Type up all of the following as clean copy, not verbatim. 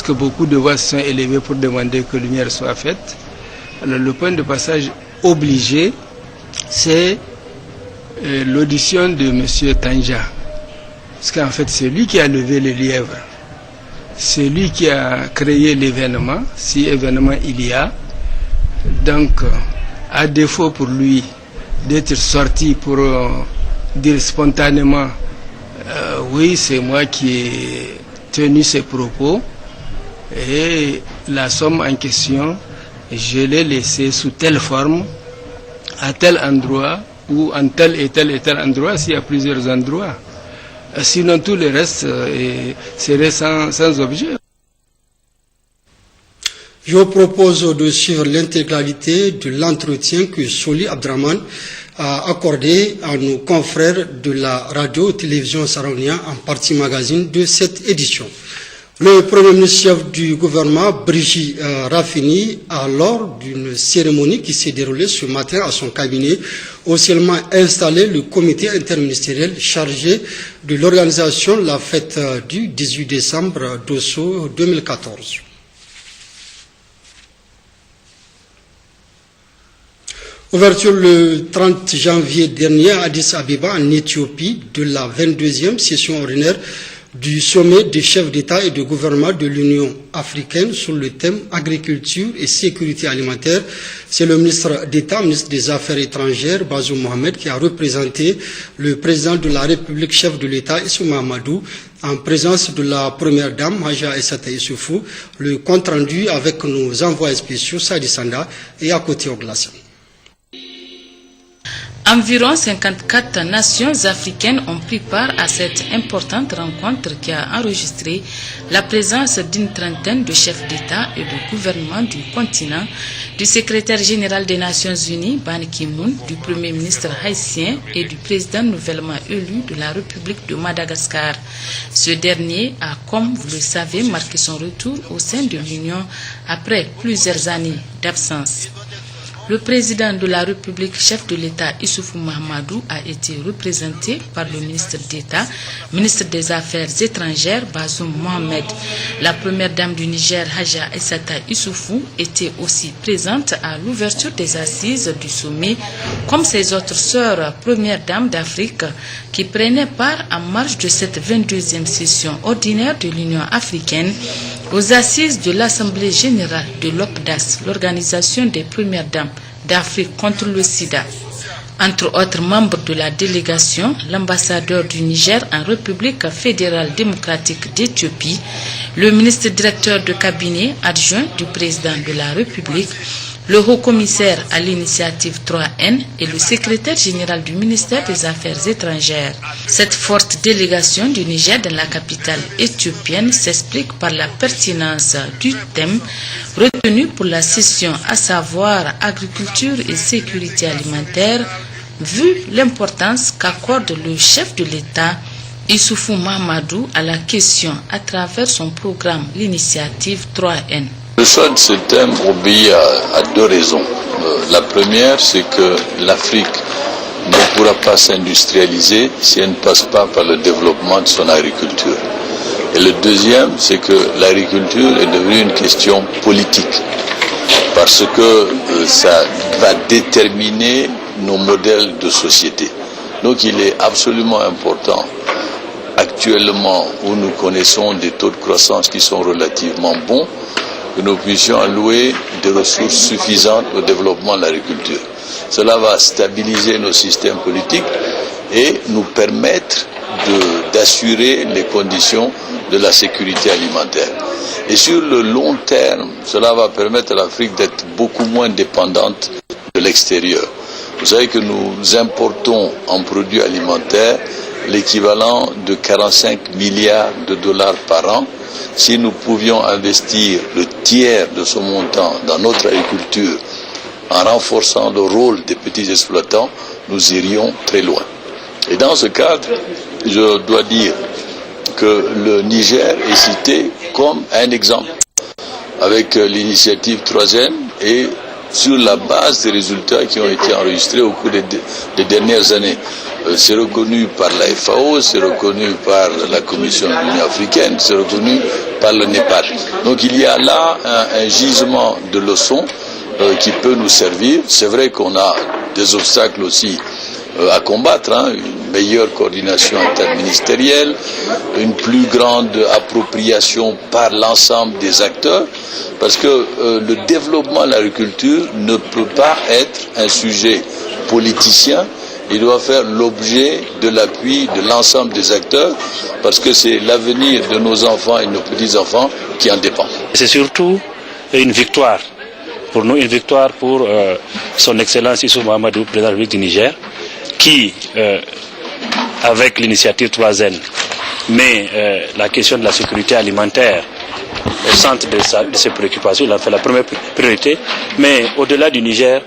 parce que beaucoup de voix se sont élevées pour demander que lumière soit faite. Alors le point de passage obligé, c'est l'audition de M. Tanja. Parce qu'en fait, c'est lui qui a levé le lièvre. C'est lui qui a créé l'événement, si événement il y a. Donc, à défaut pour lui d'être sorti pour dire spontanément oui, c'est moi qui ai tenu ces propos, et la somme en question, je l'ai laissée sous telle forme, à tel endroit, ou en tel et tel endroit, s'il y a plusieurs endroits. Sinon, tout le reste serait sans objet. Je vous propose de suivre l'intégralité de l'entretien que Soli Abdraman a accordé à nos confrères de la radio-télévision Saronia en partie magazine de cette édition. Le Premier ministre chef du gouvernement, Brigitte Raffini, lors d'une cérémonie qui s'est déroulée ce matin à son cabinet, officiellement installé le comité interministériel chargé de l'organisation de la fête du 18 décembre d'Osso 2014. Ouverture le 30 janvier dernier à Addis Abeba en Éthiopie de la 22e session ordinaire du sommet des chefs d'État et de gouvernement de l'Union africaine sur le thème agriculture et sécurité alimentaire. C'est le ministre d'État, ministre des Affaires étrangères, Bazoum Mohamed, qui a représenté le président de la République, chef de l'État, Issou Mahamadou, en présence de la première dame, Haja Essata Issoufou. Le compte rendu avec nos envoyés spéciaux, Sadi Sanda et à côté Oglassan. Environ 54 nations africaines ont pris part à cette importante rencontre qui a enregistré la présence d'une trentaine de chefs d'État et de gouvernement du continent, du secrétaire général des Nations Unies, Ban Ki-moon, du Premier ministre haïtien et du président nouvellement élu de la République de Madagascar. Ce dernier a, comme vous le savez, marqué son retour au sein de l'Union après plusieurs années d'absence. Le président de la République, chef de l'État Issoufou Mahamadou, a été représenté par le ministre d'État, ministre des Affaires étrangères, Bazoum Mohamed. La première dame du Niger, Haja Essata Issoufou, était aussi présente à l'ouverture des assises du sommet, comme ses autres sœurs, premières dames d'Afrique, qui prenaient part en marge de cette 22e session ordinaire de l'Union africaine aux assises de l'Assemblée générale de l'OCDAS, l'Organisation des premières dames d'Afrique contre le sida. Entre autres membres de la délégation, l'ambassadeur du Niger en République fédérale démocratique d'Éthiopie, le ministre directeur de cabinet adjoint du président de la République, le haut-commissaire à l'initiative 3N et le secrétaire général du ministère des Affaires étrangères. Cette forte délégation du Niger dans la capitale éthiopienne s'explique par la pertinence du thème retenu pour la session, à savoir agriculture et sécurité alimentaire, vu l'importance qu'accorde le chef de l'État, Issoufou Mahamadou, à la question à travers son programme, l'initiative 3N. Le choix de ce thème obéit à deux raisons. La première, c'est que l'Afrique ne pourra pas s'industrialiser si elle ne passe pas par le développement de son agriculture. Et le deuxième, c'est que l'agriculture est devenue une question politique, parce que ça va déterminer nos modèles de société. Donc il est absolument important, actuellement où nous connaissons des taux de croissance qui sont relativement bons, que nous puissions allouer des ressources suffisantes au développement de l'agriculture. Cela va stabiliser nos systèmes politiques et nous permettre d'assurer les conditions de la sécurité alimentaire. Et sur le long terme, cela va permettre à l'Afrique d'être beaucoup moins dépendante de l'extérieur. Vous savez que nous importons en produits alimentaires l'équivalent de 45 milliards de dollars par an. Si nous pouvions investir le tiers de ce montant dans notre agriculture en renforçant le rôle des petits exploitants, nous irions très loin. Et dans ce cadre, je dois dire que le Niger est cité comme un exemple avec l'initiative 3N et sur la base des résultats qui ont été enregistrés au cours des dernières années. C'est reconnu par la FAO, c'est reconnu par la Commission de l'Union africaine, c'est reconnu par le Népal. Donc il y a là un gisement de leçons qui peut nous servir. C'est vrai qu'on a des obstacles aussi à combattre, une meilleure coordination interministérielle, une plus grande appropriation par l'ensemble des acteurs, parce que le développement de l'agriculture ne peut pas être un sujet politicien, il doit faire l'objet de l'appui de l'ensemble des acteurs, parce que c'est l'avenir de nos enfants et de nos petits-enfants qui en dépend. C'est surtout une victoire pour nous, une victoire pour son Excellence Issoufou Mahamadou, président de la République du Niger, qui, avec l'initiative 3N, met la question de la sécurité alimentaire au centre de ses préoccupations. Il a fait la première priorité. Mais au-delà du Niger,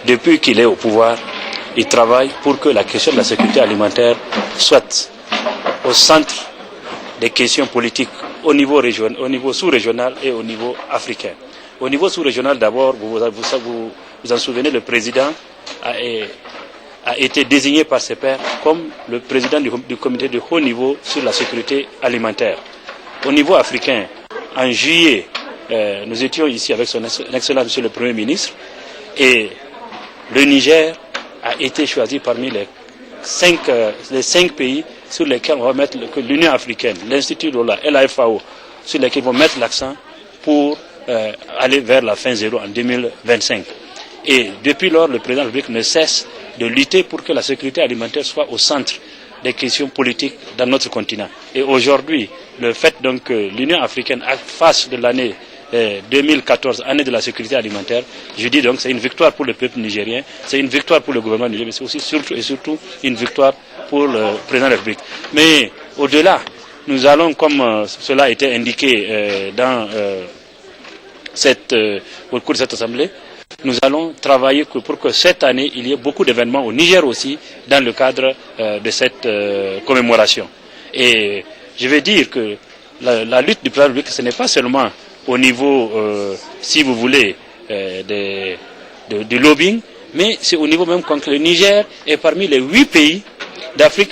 depuis qu'il est au pouvoir, il travaille pour que la question de la sécurité alimentaire soit au centre des questions politiques au niveau sous-régional et au niveau africain. Au niveau sous-régional, d'abord, vous en souvenez, le président a été désigné par ses pairs comme le président du comité de haut niveau sur la sécurité alimentaire. Au niveau africain, en juillet, nous étions ici avec son Excellence Monsieur le Premier ministre, et le Niger a été choisi parmi les 5 pays sur lesquels on va mettre l'Union africaine, l'Institut Lola et la FAO, sur lesquels vont mettre l'accent pour aller vers la fin zéro en 2025. Et depuis lors, le président de la République ne cesse de lutter pour que la sécurité alimentaire soit au centre des questions politiques dans notre continent. Et aujourd'hui, le fait donc que l'Union africaine fasse de l'année 2014, année de la sécurité alimentaire, je dis donc c'est une victoire pour le peuple nigérien, c'est une victoire pour le gouvernement nigérien, mais c'est aussi surtout une victoire pour le président de la République. Mais au-delà, nous allons, comme cela a été indiqué au cours de cette assemblée, nous allons travailler pour que cette année, il y ait beaucoup d'événements au Niger aussi, dans le cadre de cette commémoration. Et je vais dire que la lutte du président de la République, ce n'est pas seulement au niveau, si vous voulez, du lobbying, mais c'est au niveau même quand le Niger est parmi les 8 pays d'Afrique,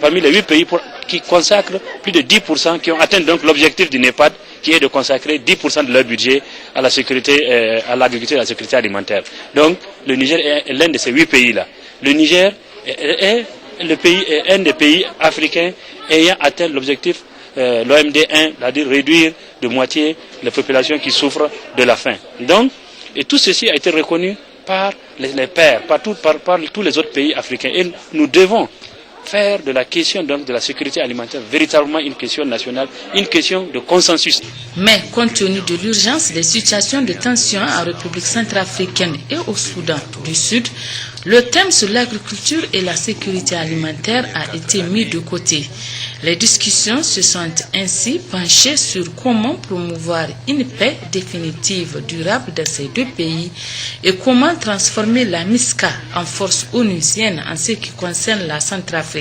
parmi les 8 pays qui consacrent plus de 10%, qui ont atteint donc l'objectif du NEPAD, qui est de consacrer 10% de leur budget à la sécurité, à l'agriculture et à la sécurité alimentaire. Donc, le Niger est l'un de ces 8 pays-là. Le Niger est un des pays africains ayant atteint l'objectif l'OMD 1, c'est-à-dire réduire de moitié les populations qui souffrent de la faim. Donc, et tout ceci a été reconnu par les pairs, par tous les autres pays africains. Et nous devons faire de la question donc de la sécurité alimentaire véritablement une question nationale, une question de consensus. Mais compte tenu de l'urgence des situations de tension en République centrafricaine et au Soudan du Sud, le thème sur l'agriculture et la sécurité alimentaire a été mis de côté. Les discussions se sont ainsi penchées sur comment promouvoir une paix définitive durable dans ces deux pays et comment transformer la MISCA en force onusienne en ce qui concerne la Centrafrique.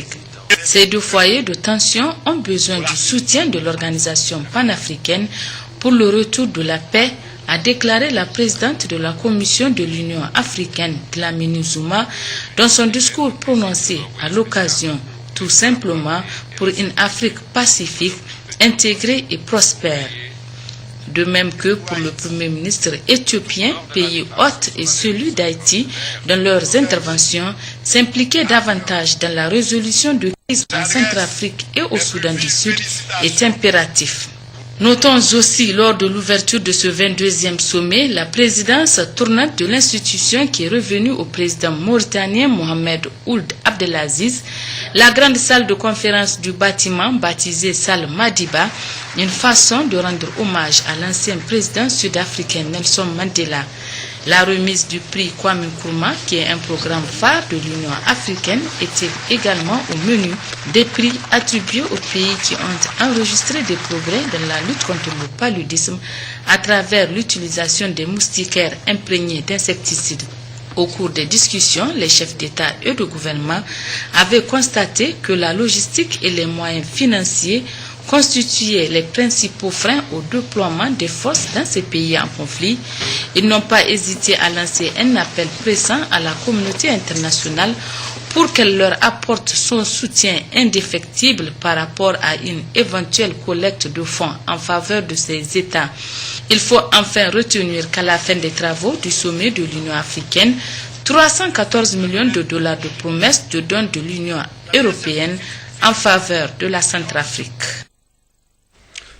Ces deux foyers de tension ont besoin du soutien de l'organisation panafricaine pour le retour de la paix, a déclaré la présidente de la Commission de l'Union africaine, Dlamini Zuma, dans son discours prononcé à l'occasion, tout simplement pour une Afrique pacifique, intégrée et prospère. De même que pour le Premier ministre éthiopien, pays hôte, et celui d'Haïti, dans leurs interventions, s'impliquer davantage dans la résolution de crises en Centrafrique et au Soudan du Sud est impératif. Notons aussi lors de l'ouverture de ce 22e sommet la présidence tournante de l'institution qui est revenue au président mauritanien Mohamed Ould Abdelaziz, la grande salle de conférence du bâtiment baptisée salle Madiba, une façon de rendre hommage à l'ancien président sud-africain Nelson Mandela. La remise du prix Kwame Nkrumah, qui est un programme phare de l'Union africaine, était également au menu des prix attribués aux pays qui ont enregistré des progrès dans la lutte contre le paludisme à travers l'utilisation des moustiquaires imprégnés d'insecticides. Au cours des discussions, les chefs d'État et de gouvernement avaient constaté que la logistique et les moyens financiers constituaient les principaux freins au déploiement des forces dans ces pays en conflit. Ils n'ont pas hésité à lancer un appel pressant à la communauté internationale pour qu'elle leur apporte son soutien indéfectible par rapport à une éventuelle collecte de fonds en faveur de ces États. Il faut enfin retenir qu'à la fin des travaux du sommet de l'Union africaine, 314 millions de dollars de promesses de dons de l'Union européenne en faveur de la Centrafrique.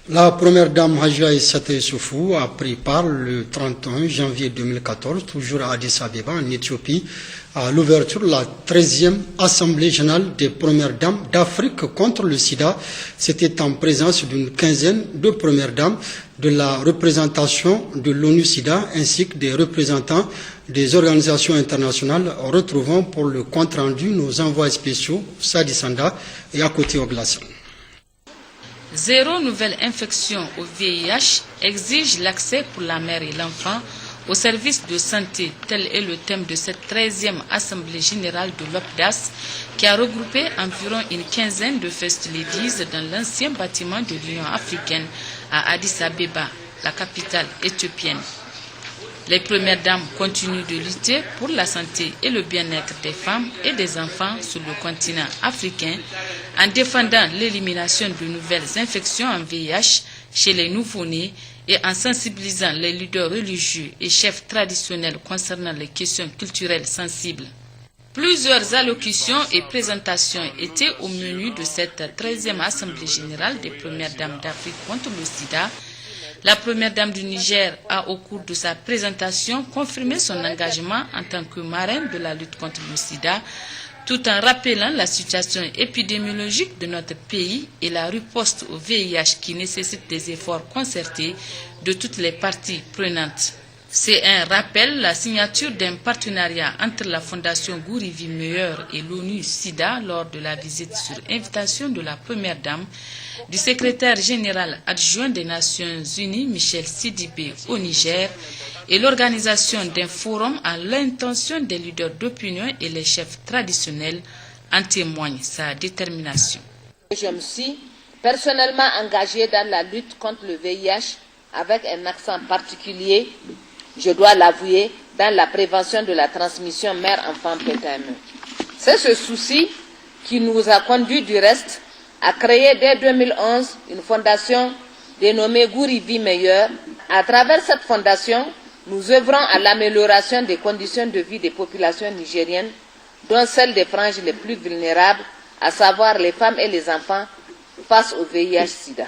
La première dame Hadja Aïssata Issoufou a pris part le 31 janvier 2014, toujours à Addis Abeba, en Éthiopie, à l'ouverture de la 13e Assemblée générale des premières dames d'Afrique contre le sida. C'était en présence d'une quinzaine de premières dames de la représentation de l'ONU-SIDA ainsi que des représentants des organisations internationales. Retrouvons pour le compte rendu nos envoyés spéciaux, Sadi Sanda et à côté Oglassan. Zéro nouvelle infection au VIH exige l'accès pour la mère et l'enfant aux services de santé. Tel est le thème de cette 13e Assemblée générale de l'OPDAS qui a regroupé environ une quinzaine de First Ladies dans l'ancien bâtiment de l'Union africaine à Addis Abeba, la capitale éthiopienne. Les premières dames continuent de lutter pour la santé et le bien-être des femmes et des enfants sur le continent africain en défendant l'élimination de nouvelles infections en VIH chez les nouveau-nés et en sensibilisant les leaders religieux et chefs traditionnels concernant les questions culturelles sensibles. Plusieurs allocutions et présentations étaient au menu de cette 13e Assemblée générale des premières dames d'Afrique contre le sida. La première dame du Niger a, au cours de sa présentation, confirmé son engagement en tant que marraine de la lutte contre le sida, tout en rappelant la situation épidémiologique de notre pays et la riposte au VIH qui nécessite des efforts concertés de toutes les parties prenantes. C'est un rappel, la signature d'un partenariat entre la Fondation Gourivi Meilleur et l'ONU-SIDA lors de la visite sur invitation de la première dame, du secrétaire général adjoint des Nations Unies Michel Sidibé au Niger et l'organisation d'un forum à l'intention des leaders d'opinion et les chefs traditionnels en témoigne sa détermination. Je me suis personnellement engagée dans la lutte contre le VIH avec un accent particulier, je dois l'avouer, dans la prévention de la transmission mère-enfant-PTME. C'est ce souci qui nous a conduit du reste à créer dès 2011 une fondation dénommée Gourivi Meilleur. À travers cette fondation, nous œuvrons à l'amélioration des conditions de vie des populations nigériennes, dont celles des franges les plus vulnérables, à savoir les femmes et les enfants, face au VIH-Sida.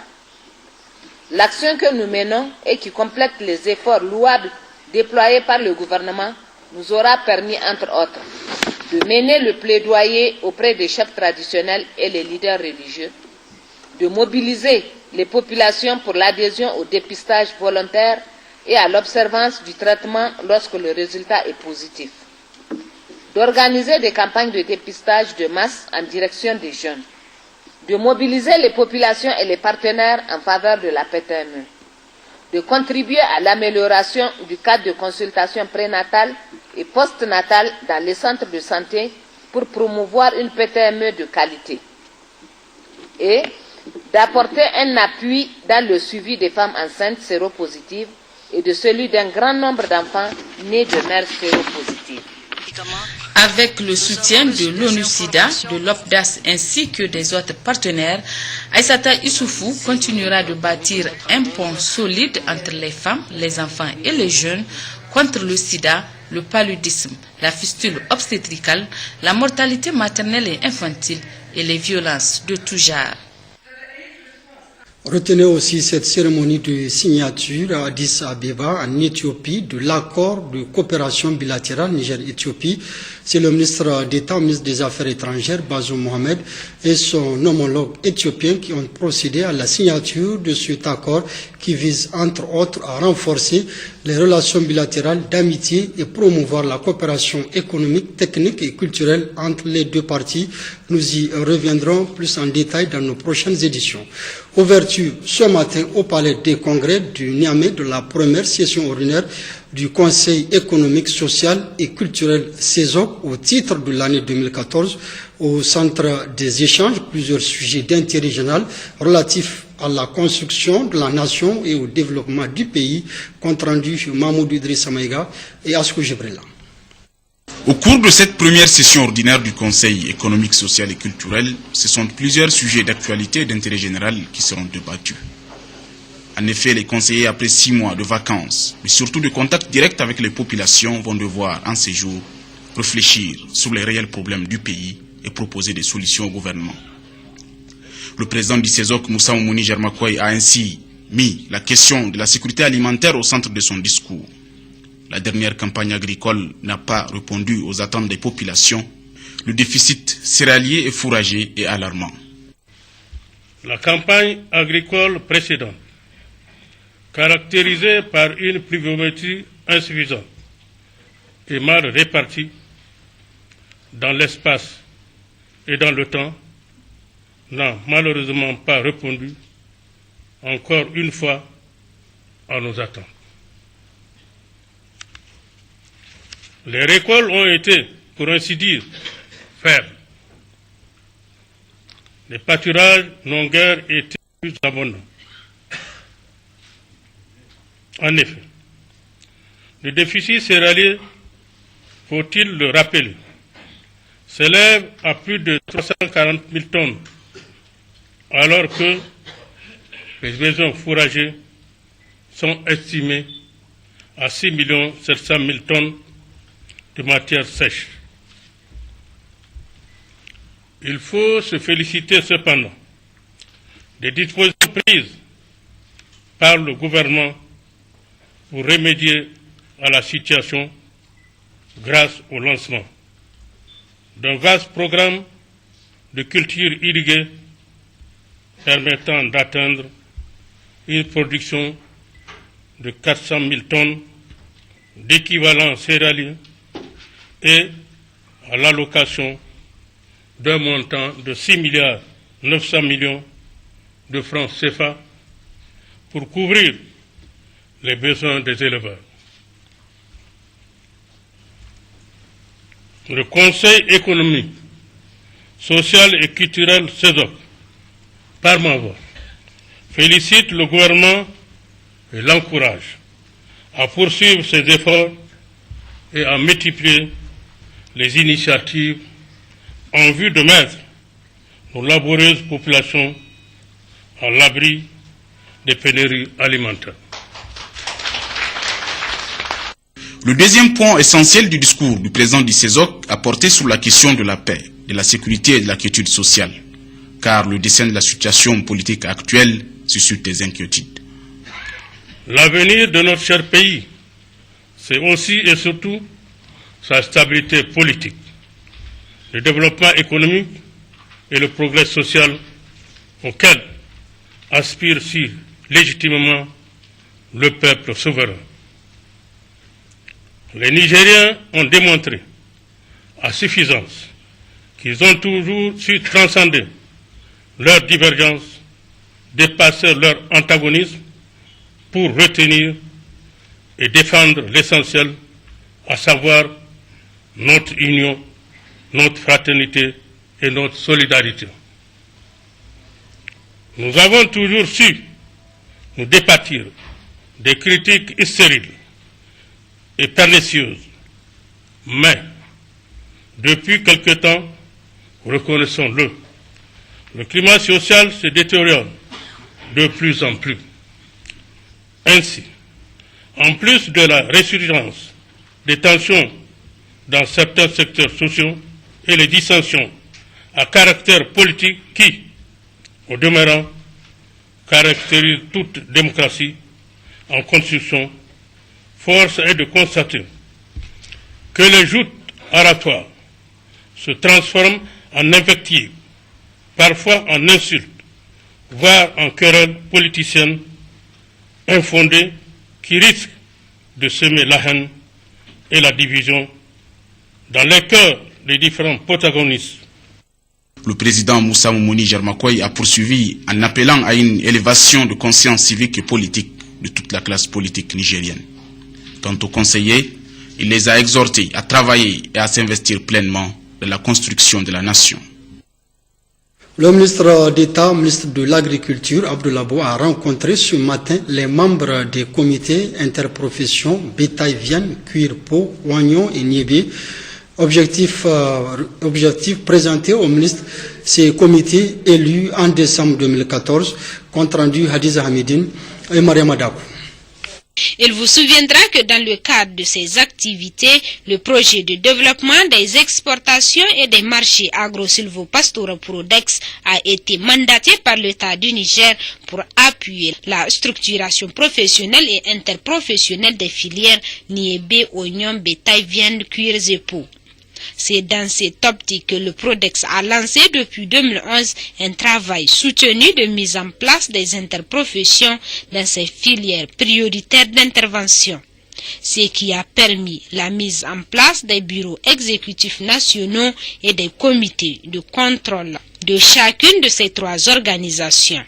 L'action que nous menons et qui complète les efforts louables déployés par le gouvernement nous aura permis, entre autres, de mener le plaidoyer auprès des chefs traditionnels et les leaders religieux, de mobiliser les populations pour l'adhésion au dépistage volontaire et à l'observance du traitement lorsque le résultat est positif, d'organiser des campagnes de dépistage de masse en direction des jeunes, de mobiliser les populations et les partenaires en faveur de la PTME, de contribuer à l'amélioration du cadre de consultation prénatale et postnatale dans les centres de santé pour promouvoir une PTME de qualité et d'apporter un appui dans le suivi des femmes enceintes séropositives et de celui d'un grand nombre d'enfants nés de mères séropositives. Avec le soutien de l'ONU-SIDA, de l'OPDAS ainsi que des autres partenaires, Aïssata Issoufou continuera de bâtir un pont solide entre les femmes, les enfants et les jeunes contre le sida, le paludisme, la fistule obstétricale, la mortalité maternelle et infantile et les violences de tout genre. Retenez aussi cette cérémonie de signature à Addis Abeba en Éthiopie de l'accord de coopération bilatérale Niger-Éthiopie. C'est le ministre d'État, ministre des Affaires étrangères, Bazoum Mohamed, et son homologue éthiopien qui ont procédé à la signature de cet accord qui vise entre autres à renforcer les relations bilatérales d'amitié et promouvoir la coopération économique, technique et culturelle entre les deux parties. Nous y reviendrons plus en détail dans nos prochaines éditions. Ouverture ce matin au Palais des Congrès du Niamey de la première session ordinaire du Conseil économique, social et culturel CESOC au titre de l'année 2014. Au centre des échanges, plusieurs sujets d'intérêt général relatifs à la construction de la nation et au développement du pays, compte rendu Mahmoud Idrissa Maïga et Askou Jibrila. Au cours de cette cette première session ordinaire du Conseil économique, social et culturel, ce sont plusieurs sujets d'actualité et d'intérêt général qui seront débattus. En effet, les conseillers, après 6 mois de vacances, mais surtout de contact direct avec les populations, vont devoir, en ces jours, réfléchir sur les réels problèmes du pays et proposer des solutions au gouvernement. Le président du CESOC, Moussa Oumouni Germakoy, a ainsi mis la question de la sécurité alimentaire au centre de son discours. La dernière campagne agricole n'a pas répondu aux attentes des populations. Le déficit céréalier et fourrager est alarmant. La campagne agricole précédente, caractérisée par une pluviométrie insuffisante et mal répartie dans l'espace et dans le temps, n'a malheureusement pas répondu encore une fois à nos attentes. Les récoltes ont été, pour ainsi dire, faibles. Les pâturages n'ont guère été plus abondants. En effet, le déficit céréalier, faut-il le rappeler, s'élève à plus de 340 000 tonnes, alors que les besoins fourragers sont estimés à 6 700 000 tonnes de matière sèche. Il faut se féliciter cependant des dispositions prises par le gouvernement pour remédier à la situation grâce au lancement d'un vaste programme de culture irriguée permettant d'atteindre une production de 400 000 tonnes d'équivalent céréalier et à l'allocation d'un montant de 6 900 millions de francs CFA pour couvrir les besoins des éleveurs. Le Conseil économique, social et culturel CESOC, par ma voix, félicite le gouvernement et l'encourage à poursuivre ses efforts et à multiplier les initiatives en vue de mettre nos laborieuses populations à l'abri des pénuries alimentaires. Le deuxième point essentiel du discours du président du CESOC a porté sur la question de la paix, de la sécurité et de la quiétude sociale, car le dessin de la situation politique actuelle suscite des inquiétudes. L'avenir de notre cher pays, c'est aussi et surtout sa stabilité politique, le développement économique et le progrès social auquel aspire si légitimement le peuple souverain. Les Nigériens ont démontré à suffisance qu'ils ont toujours su transcender leurs divergences, dépasser leur antagonisme pour retenir et défendre l'essentiel, à savoir notre union, notre fraternité et notre solidarité. Nous avons toujours su nous départir des critiques stériles et pernicieuses, mais depuis quelque temps, reconnaissons-le, le climat social se détériore de plus en plus. Ainsi, en plus de la résurgence des tensions dans certains secteurs sociaux et les dissensions à caractère politique qui, au demeurant, caractérisent toute démocratie en construction, force est de constater que les joutes oratoires se transforment en invectives, parfois en insultes, voire en querelles politiciennes infondées qui risquent de semer la haine et la division dans les cœurs des différents protagonistes. Le président Moussa Oumouni Germakoy a poursuivi en appelant à une élévation de conscience civique et politique de toute la classe politique nigérienne. Quant aux conseillers, il les a exhortés à travailler et à s'investir pleinement dans la construction de la nation. Le ministre d'État, ministre de l'Agriculture, Abdoulabo, a rencontré ce matin les membres des comités interprofessions bétail, viande, cuir, peau, oignon et niébé Objectif présenté au ministre, ces comités élus en décembre 2014, compte rendu Hadiza Hamidine et Mariam Adakou. Il vous souviendra que dans le cadre de ces activités, le projet de développement des exportations et des marchés agro-silvopastoraux Prodex a été mandaté par l'État du Niger pour appuyer la structuration professionnelle et interprofessionnelle des filières niébé, oignons, bétail, viande, cuirs et peaux. C'est dans cette optique que le Prodex a lancé depuis 2011 un travail soutenu de mise en place des interprofessions dans ces filières prioritaires d'intervention, ce qui a permis la mise en place des bureaux exécutifs nationaux et des comités de contrôle de chacune de ces trois organisations.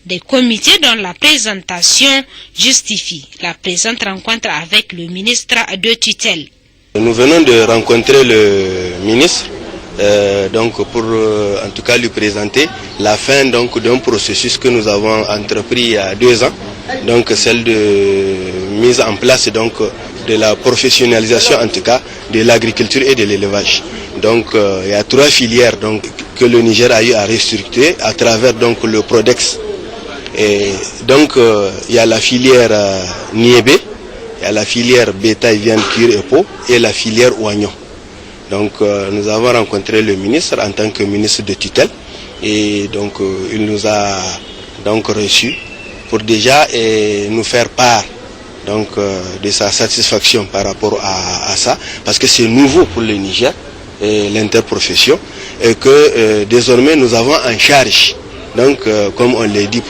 Des comités dont la présentation justifie la présente rencontre avec le ministre de tutelle. Nous venons de rencontrer le ministre pour en tout cas lui présenter la fin d'un processus que nous avons entrepris il y a 2 ans, celle de mise en place de la professionnalisation en tout cas de l'agriculture et de l'élevage. Il y a 3 filières que le Niger a eu à restructurer à travers le Prodex. Et il y a la filière niébé, il y a la filière bétail, viande, cuir et peau et la filière oignon. Nous avons rencontré le ministre en tant que ministre de tutelle et il nous a reçus pour déjà nous faire part de sa satisfaction par rapport à ça, parce que c'est nouveau pour le Niger, l'interprofession, et que désormais nous avons en charge, comme on l'a dit,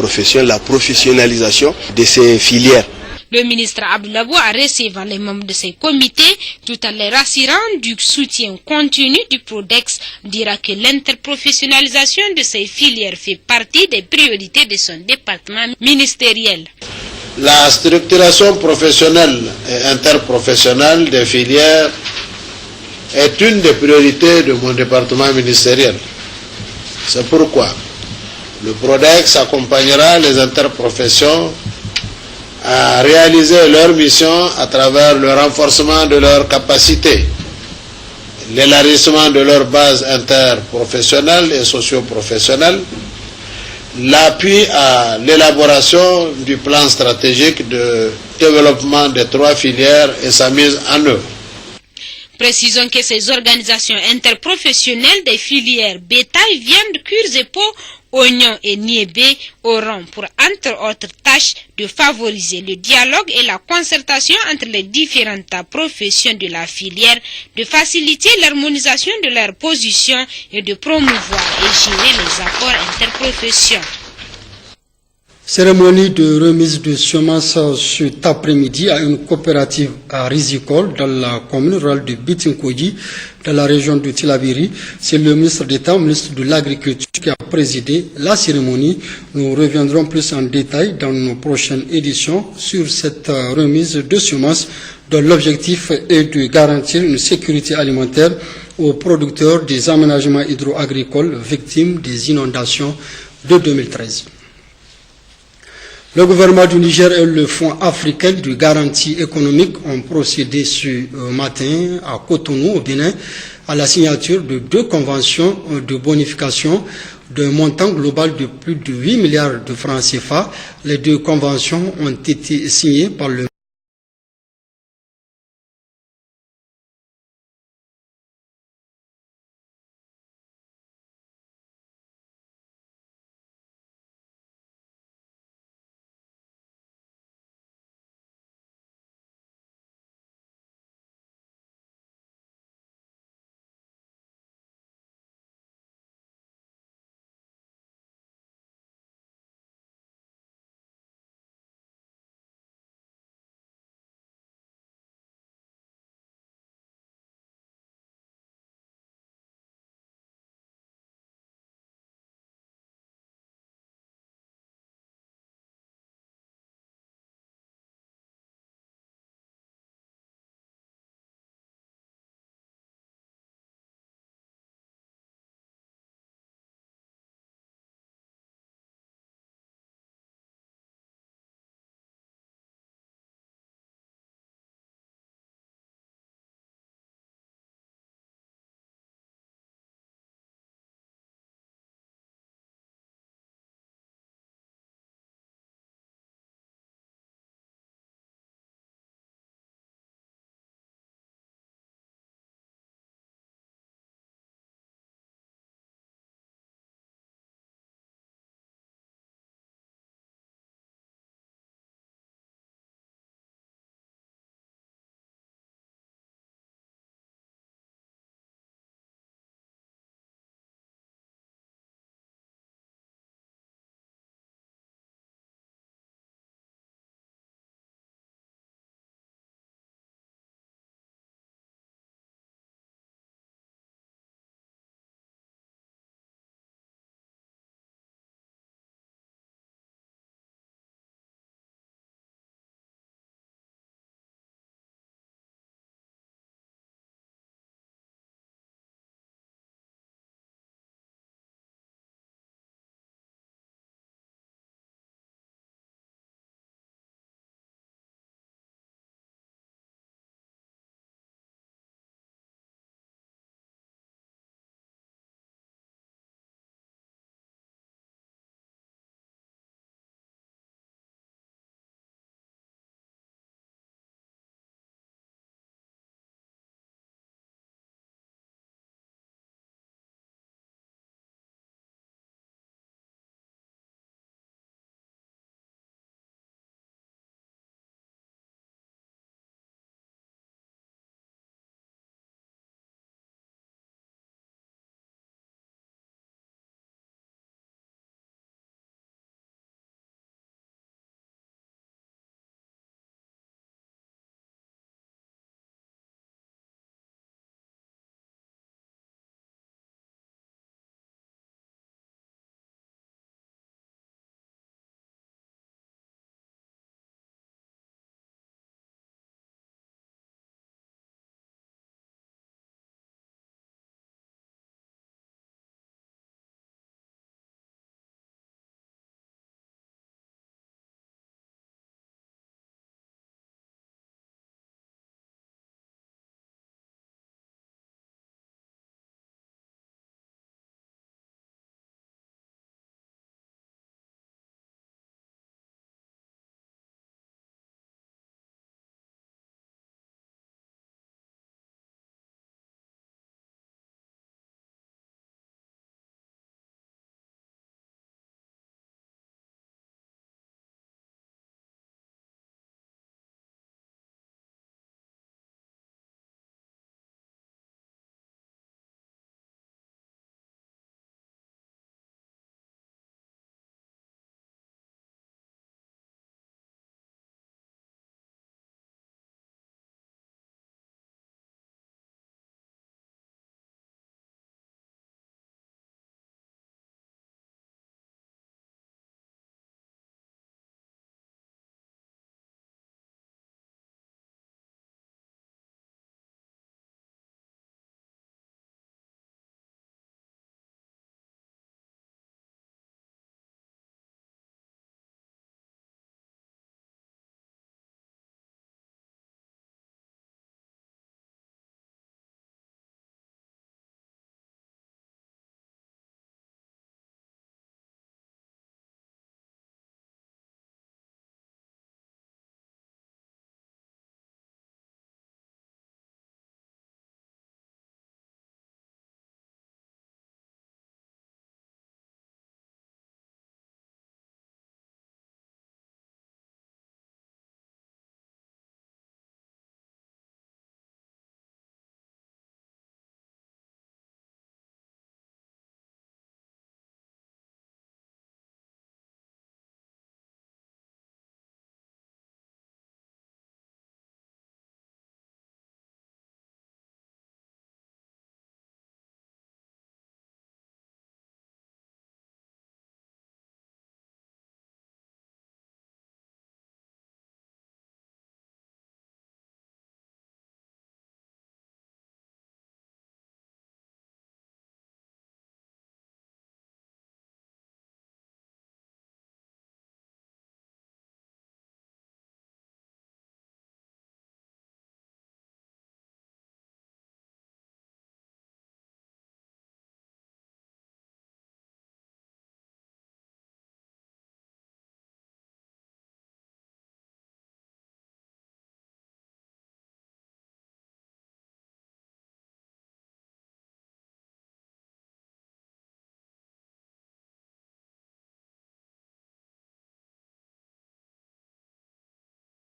la professionnalisation de ces filières. Le ministre Abdoulabou a reçu les membres de ces comités tout en les rassurant du soutien continu du Prodex, dira que l'interprofessionnalisation de ces filières fait partie des priorités de son département ministériel. La structuration professionnelle et interprofessionnelle des filières est une des priorités de mon département ministériel. C'est pourquoi le Prodex accompagnera les interprofessions à réaliser leur mission à travers le renforcement de leurs capacités, l'élargissement de leur base interprofessionnelle et socio-professionnelle, l'appui à l'élaboration du plan stratégique de développement des 3 filières et sa mise en œuvre. Précisons que ces organisations interprofessionnelles des filières bétail, viande, cuirs et peaux, oignons et niébé auront pour entre autres tâches de favoriser le dialogue et la concertation entre les différentes professions de la filière, de faciliter l'harmonisation de leurs positions et de promouvoir et gérer les accords interprofessions. Cérémonie de remise de semences cet après-midi à une coopérative à Rizikol dans la commune rurale de Bitinkoji, dans la région de Tillabéri. C'est le ministre d'État, ministre de l'Agriculture, qui a présidé la cérémonie. Nous reviendrons plus en détail dans nos prochaines éditions sur cette remise de semences dont l'objectif est de garantir une sécurité alimentaire aux producteurs des aménagements hydro-agricoles victimes des inondations de 2013. Le gouvernement du Niger et le Fonds africain de garantie économique ont procédé ce matin à Cotonou, au Bénin, à la signature de 2 conventions de bonification d'un montant global de plus de 8 milliards de francs CFA. Les 2 conventions ont été signées par le